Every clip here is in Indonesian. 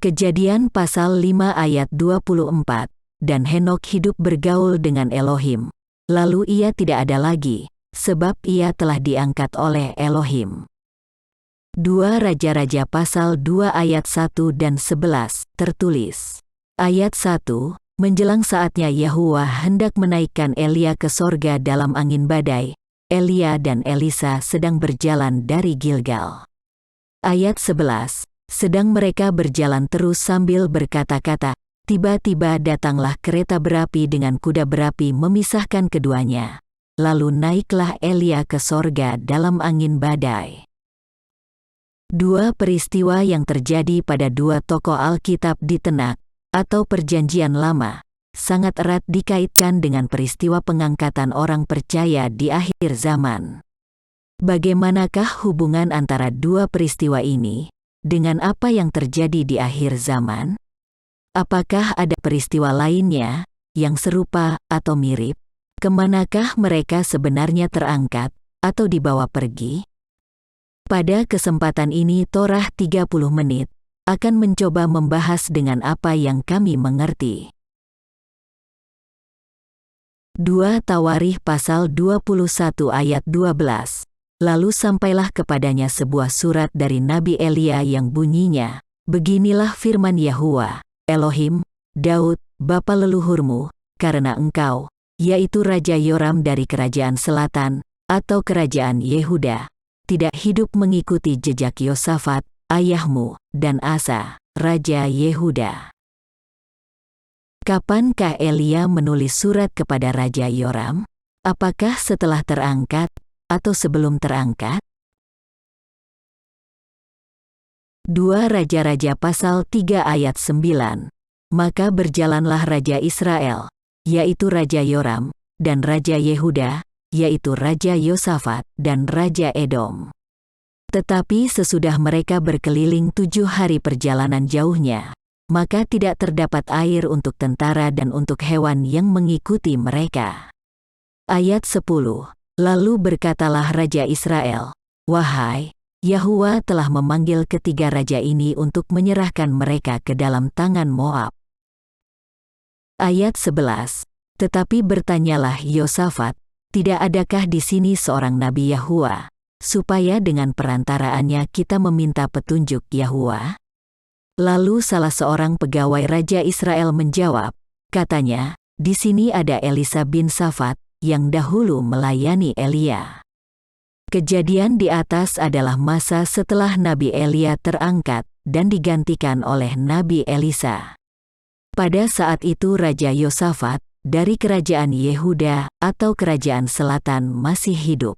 Kejadian pasal 5 ayat 24, dan Henokh hidup bergaul dengan Elohim. Lalu ia tidak ada lagi, sebab ia telah diangkat oleh Elohim. 2 Raja-Raja pasal 2 ayat 1 dan 11, tertulis. Ayat 1, menjelang saatnya Yahuwa hendak menaikkan Elia ke sorga dalam angin badai, Elia dan Elisa sedang berjalan dari Gilgal. Ayat 11, sedang mereka berjalan terus sambil berkata-kata, tiba-tiba datanglah kereta berapi dengan kuda berapi memisahkan keduanya. Lalu naiklah Elia ke sorga dalam angin badai. 2 peristiwa yang terjadi pada 2 tokoh Alkitab di Tenak, atau Perjanjian Lama, sangat erat dikaitkan dengan peristiwa pengangkatan orang percaya di akhir zaman. Bagaimanakah hubungan antara 2 peristiwa ini dengan apa yang terjadi di akhir zaman? Apakah ada peristiwa lainnya yang serupa atau mirip? Kemanakah mereka sebenarnya terangkat atau dibawa pergi? Pada kesempatan ini Torah 30 menit akan mencoba membahas dengan apa yang kami mengerti. 2 Tawarikh pasal 21 ayat 12. Lalu sampailah kepadanya sebuah surat dari Nabi Elia yang bunyinya, beginilah firman Yahuwa, Elohim, Daud, bapa leluhurmu, karena engkau, yaitu Raja Yoram dari kerajaan selatan, atau kerajaan Yehuda, tidak hidup mengikuti jejak Yosafat, ayahmu, dan Asa, Raja Yehuda. Kapankah Elia menulis surat kepada Raja Yoram? Apakah setelah terangkat, atau sebelum terangkat? 2 Raja-Raja pasal 3 ayat 9. Maka berjalanlah Raja Israel, yaitu Raja Yoram, dan Raja Yehuda, yaitu Raja Yosafat, dan Raja Edom. Tetapi sesudah mereka berkeliling 7 hari perjalanan jauhnya, maka tidak terdapat air untuk tentara dan untuk hewan yang mengikuti mereka. Ayat 10, lalu berkatalah Raja Israel, wahai, Yahuwa telah memanggil ketiga raja ini untuk menyerahkan mereka ke dalam tangan Moab. Ayat 11, tetapi bertanyalah Yosafat, tidak adakah di sini seorang Nabi Yahuwa, supaya dengan perantaraannya kita meminta petunjuk Yahuwa? Lalu salah seorang pegawai Raja Israel menjawab, katanya, di sini ada Elisa bin Safat, yang dahulu melayani Elia. Kejadian di atas adalah masa setelah Nabi Elia terangkat dan digantikan oleh Nabi Elisa. Pada saat itu Raja Yosafat, dari kerajaan Yehuda atau kerajaan selatan masih hidup.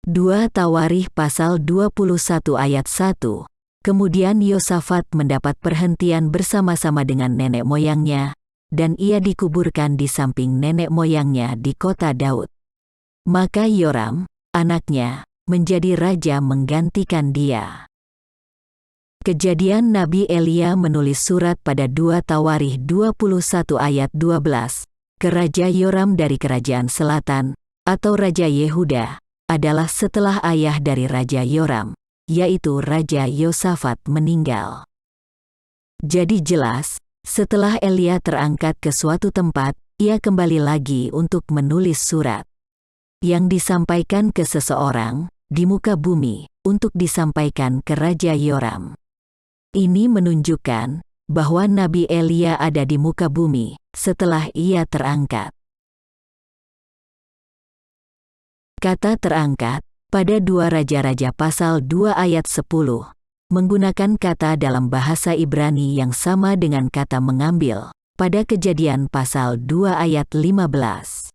2 Tawarikh pasal 21 ayat 1. Kemudian Yosafat mendapat perhentian bersama-sama dengan nenek moyangnya, dan ia dikuburkan di samping nenek moyangnya di kota Daud. Maka Yoram, anaknya, menjadi raja menggantikan dia. Kejadian Nabi Elia menulis surat pada 2 Tawarikh 21 ayat 12, ke Raja Yoram dari kerajaan selatan, atau Raja Yehuda, adalah setelah ayah dari Raja Yoram, yaitu Raja Yosafat meninggal. Jadi jelas, setelah Elia terangkat ke suatu tempat, ia kembali lagi untuk menulis surat yang disampaikan ke seseorang di muka bumi untuk disampaikan ke Raja Yoram. Ini menunjukkan bahwa Nabi Elia ada di muka bumi setelah ia terangkat. Kata terangkat pada 2 Raja-Raja pasal 2 ayat 10 menggunakan kata dalam bahasa Ibrani yang sama dengan kata mengambil pada Kejadian pasal 2 ayat 15.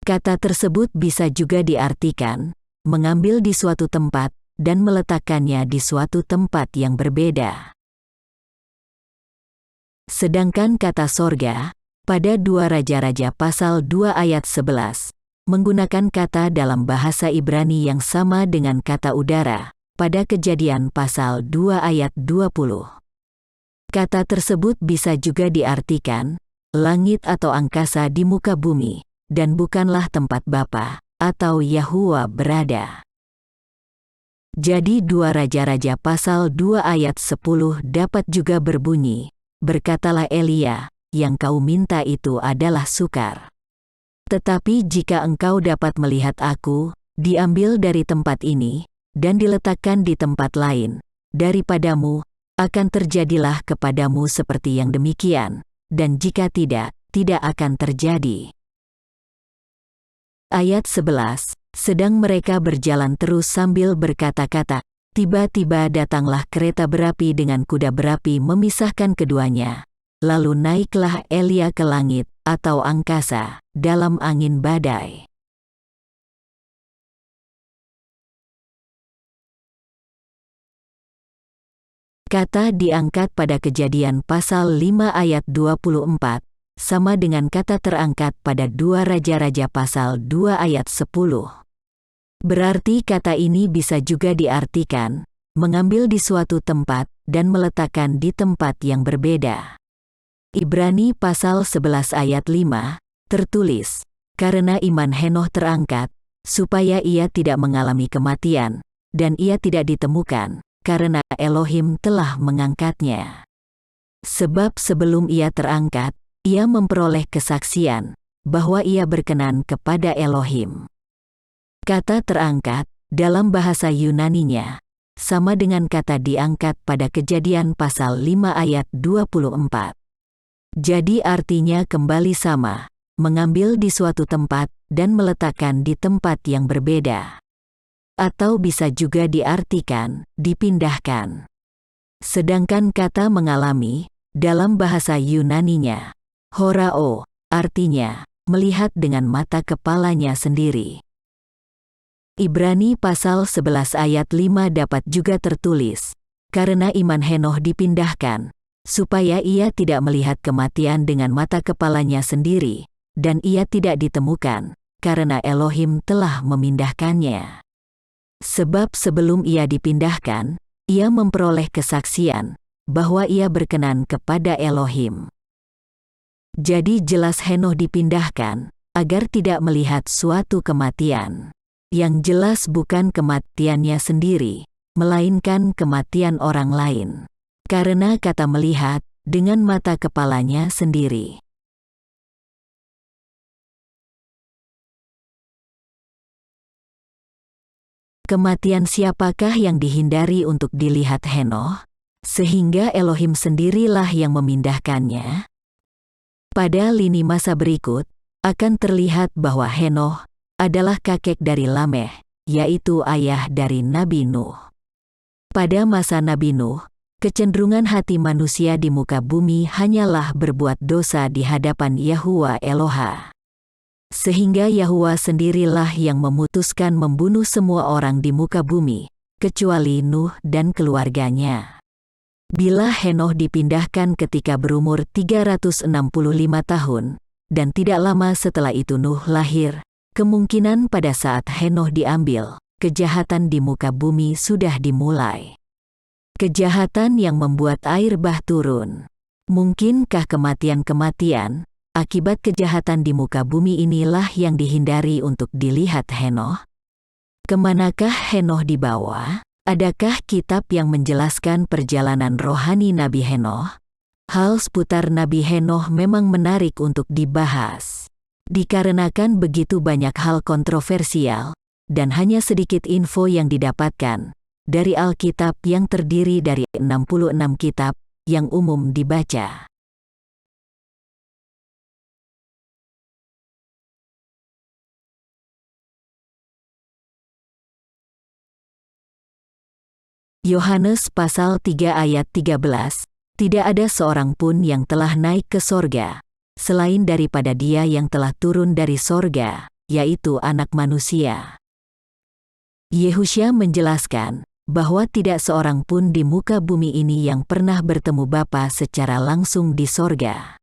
Kata tersebut bisa juga diartikan mengambil di suatu tempat dan meletakkannya di suatu tempat yang berbeda. Sedangkan kata sorga, pada 2 Raja-Raja pasal 2 ayat 11, menggunakan kata dalam bahasa Ibrani yang sama dengan kata udara, pada Kejadian pasal 2 ayat 20. Kata tersebut bisa juga diartikan, langit atau angkasa di muka bumi, dan bukanlah tempat Bapa, atau Yahuwa berada. Jadi 2 Raja-Raja pasal 2 ayat 10 dapat juga berbunyi, "Berkatalah Elia, yang kau minta itu adalah sukar. Tetapi jika engkau dapat melihat aku, diambil dari tempat ini, dan diletakkan di tempat lain, daripadamu, akan terjadilah kepadamu seperti yang demikian, dan jika tidak, tidak akan terjadi." Ayat 11, sedang mereka berjalan terus sambil berkata-kata, tiba-tiba datanglah kereta berapi dengan kuda berapi memisahkan keduanya. Lalu naiklah Elia ke langit, atau angkasa, dalam angin badai. Kata diangkat pada Kejadian pasal 5 ayat 24, sama dengan kata terangkat pada 2 Raja-Raja pasal 2 ayat 10. Berarti kata ini bisa juga diartikan, mengambil di suatu tempat, dan meletakkan di tempat yang berbeda. Ibrani pasal 11 ayat 5, tertulis, "Karena iman Henoh terangkat, supaya ia tidak mengalami kematian, dan ia tidak ditemukan, karena Elohim telah mengangkatnya." Sebab sebelum ia terangkat, ia memperoleh kesaksian, bahwa ia berkenan kepada Elohim. Kata terangkat, dalam bahasa Yunaninya, sama dengan kata diangkat pada Kejadian pasal 5 ayat 24. Jadi artinya kembali sama, mengambil di suatu tempat, dan meletakkan di tempat yang berbeda. Atau bisa juga diartikan, dipindahkan. Sedangkan kata mengalami, dalam bahasa Yunaninya, horao, artinya, melihat dengan mata kepalanya sendiri. Ibrani pasal 11 ayat 5 dapat juga tertulis, "Karena iman Henoh dipindahkan, supaya ia tidak melihat kematian dengan mata kepalanya sendiri, dan ia tidak ditemukan, karena Elohim telah memindahkannya." Sebab sebelum ia dipindahkan, ia memperoleh kesaksian, bahwa ia berkenan kepada Elohim. Jadi jelas Henoh dipindahkan, agar tidak melihat suatu kematian. Yang jelas bukan kematiannya sendiri, melainkan kematian orang lain. Karena kata melihat, dengan mata kepalanya sendiri. Kematian siapakah yang dihindari untuk dilihat Henoh? Sehingga Elohim sendirilah yang memindahkannya? Pada lini masa berikut, akan terlihat bahwa Henoh adalah kakek dari Lameh, yaitu ayah dari Nabi Nuh. Pada masa Nabi Nuh, kecenderungan hati manusia di muka bumi hanyalah berbuat dosa di hadapan Yahuwa Eloha. Sehingga Yahuwa sendirilah yang memutuskan membunuh semua orang di muka bumi, kecuali Nuh dan keluarganya. Bila Henoh dipindahkan ketika berumur 365 tahun, dan tidak lama setelah itu Nuh lahir, kemungkinan pada saat Henoh diambil, kejahatan di muka bumi sudah dimulai. Kejahatan yang membuat air bah turun. Mungkinkah kematian-kematian, akibat kejahatan di muka bumi inilah yang dihindari untuk dilihat Henoh? Kemanakah Henoh dibawa? Adakah kitab yang menjelaskan perjalanan rohani Nabi Henoh? Hal seputar Nabi Henoh memang menarik untuk dibahas. Dikarenakan begitu banyak hal kontroversial, dan hanya sedikit info yang didapatkan dari Alkitab yang terdiri dari 66 kitab yang umum dibaca. Yohanes pasal 3 ayat 13, "Tidak ada seorang pun yang telah naik ke sorga, selain daripada Dia yang telah turun dari sorga, yaitu Anak Manusia." Yehusya menjelaskan bahwa tidak seorang pun di muka bumi ini yang pernah bertemu Bapa secara langsung di sorga.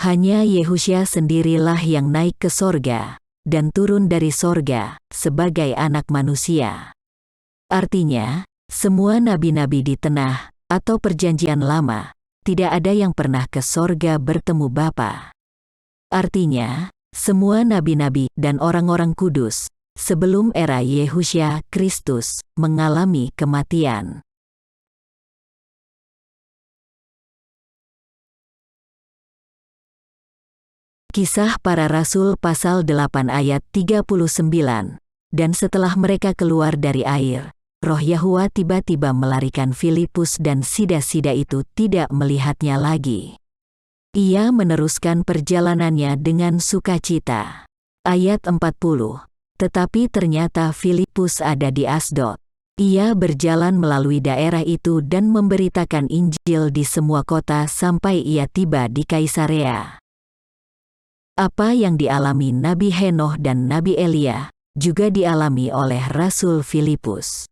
Hanya Yehusya sendirilah yang naik ke sorga, dan turun dari sorga, sebagai Anak Manusia. Artinya, semua nabi-nabi di Tanah, atau Perjanjian Lama, tidak ada yang pernah ke sorga bertemu Bapa. Artinya, semua nabi-nabi dan orang-orang kudus, sebelum era Yehusya Kristus, mengalami kematian. Kisah Para Rasul pasal 8 ayat 39. Dan setelah mereka keluar dari air, Roh Yahwa tiba-tiba melarikan Filipus dan sida-sida itu tidak melihatnya lagi. Ia meneruskan perjalanannya dengan sukacita. Ayat 40. Tetapi ternyata Filipus ada di Asdod. Ia berjalan melalui daerah itu dan memberitakan Injil di semua kota sampai ia tiba di Kaisarea. Apa yang dialami Nabi Henokh dan Nabi Elia, juga dialami oleh Rasul Filipus.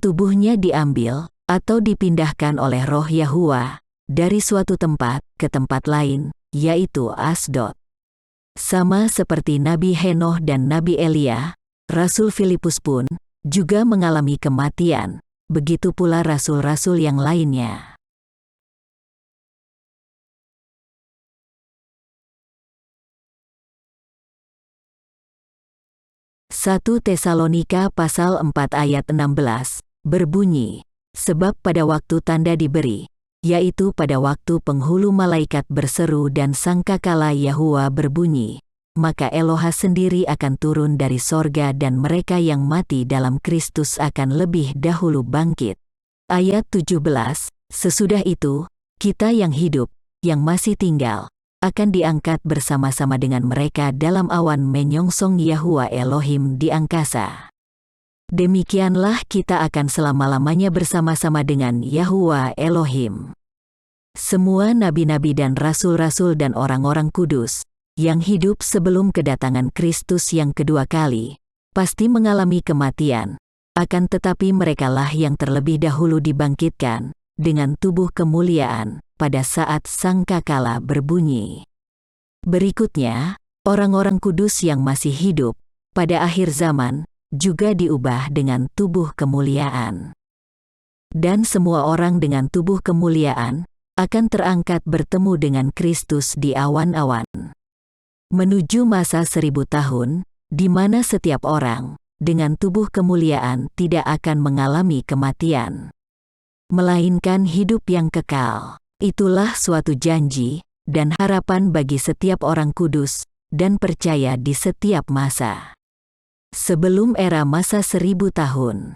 Tubuhnya diambil, atau dipindahkan oleh Roh Yahwa, dari suatu tempat ke tempat lain, yaitu Asdod. Sama seperti Nabi Henokh dan Nabi Elia, Rasul Filipus pun juga mengalami kematian, begitu pula rasul-rasul yang lainnya. 1 Tesalonika pasal 4 ayat 16, berbunyi, sebab pada waktu tanda diberi, yaitu pada waktu penghulu malaikat berseru dan sangkakala Yahwa berbunyi, maka Eloha sendiri akan turun dari sorga dan mereka yang mati dalam Kristus akan lebih dahulu bangkit. Ayat 17, sesudah itu, kita yang hidup, yang masih tinggal, akan diangkat bersama-sama dengan mereka dalam awan menyongsong Yahwa Elohim di angkasa. Demikianlah kita akan selama-lamanya bersama-sama dengan Yahwa Elohim. Semua nabi-nabi dan rasul-rasul dan orang-orang kudus, yang hidup sebelum kedatangan Kristus yang kedua kali, pasti mengalami kematian, akan tetapi merekalah yang terlebih dahulu dibangkitkan, dengan tubuh kemuliaan, pada saat sangkakala berbunyi. Berikutnya, orang-orang kudus yang masih hidup, pada akhir zaman, juga diubah dengan tubuh kemuliaan. Dan semua orang dengan tubuh kemuliaan, akan terangkat bertemu dengan Kristus di awan-awan. Menuju masa 1000 tahun, di mana setiap orang, dengan tubuh kemuliaan tidak akan mengalami kematian, melainkan hidup yang kekal. Itulah suatu janji dan harapan bagi setiap orang kudus dan percaya di setiap masa. Sebelum era masa 1000 tahun.